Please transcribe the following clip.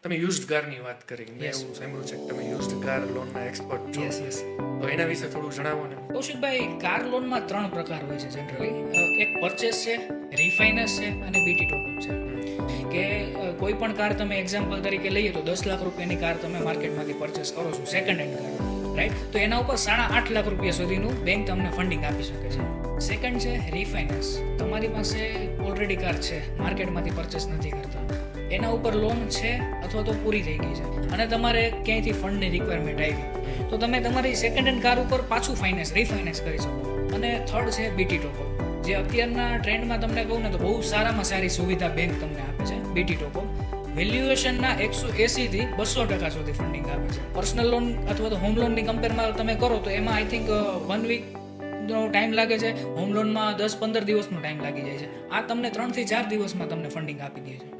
તમે યુઝડ કારની વાત કરી, મેં Yes. એવું સાંભળ્યું છે કે તમે યુઝડ કાર લોનના એક્સપર્ટ છો. યસ. તો એના વિશે થોડું જણાવો ને. કૌશિકભાઈ, કાર લોનમાં 3 પ્રકાર હોય છે જનરલી. એક પરચેસ છે, રિફાઇનાન્સ છે અને બીટી ટોપઅપ છે. કે કોઈ પણ કાર તમે એક્ઝામ્પલ તરીકે લઈએ તો 10 લાખ રૂપિયાની કાર તમે માર્કેટમાંથી પરચેસ કરો છો, સેકન્ડ હેન્ડ કાર, રાઈટ? તો એના ઉપર 8.5 લાખ રૂપિયા સુધીનું બેંક તમને ફંડિંગ આપી શકે છે. સેકન્ડ છે રિફાઇનાન્સ. તમારી પાસે ઓલરેડી કાર છે, માર્કેટમાંથી પરચેસ નથી કરતા, એના ઉપર લોન છે અથવા તો પૂરી થઈ ગઈ છે અને તમારે ક્યાંયથી ફંડની રિક્વાયરમેન્ટ આવી, તો તમે તમારી સેકન્ડ હેન્ડ કાર ઉપર પાછું રિફાઇનાન્સ કરી શકો. અને થર્ડ છે બીટી ટોપઅપ, જે અત્યારના ટ્રેન્ડમાં તમને કહું ને તો બહુ સારામાં સારી સુવિધા બેંક તમને આપે છે. બીટી ટોપઅપ વેલ્યુએશનના 180 થી 200% સુધી ફંડિંગ આપે છે. પર્સનલ લોન અથવા તો હોમ લોનની કમ્પેરમાં તમે કરો તો એમાં આઈ થિંક 1 વીકનો ટાઈમ લાગે છે, હોમ લોનમાં 10-15 દિવસનો ટાઈમ લાગી જાય છે. આ તમને 3 થી 4 દિવસમાં તમને ફંડિંગ આપી દે છે.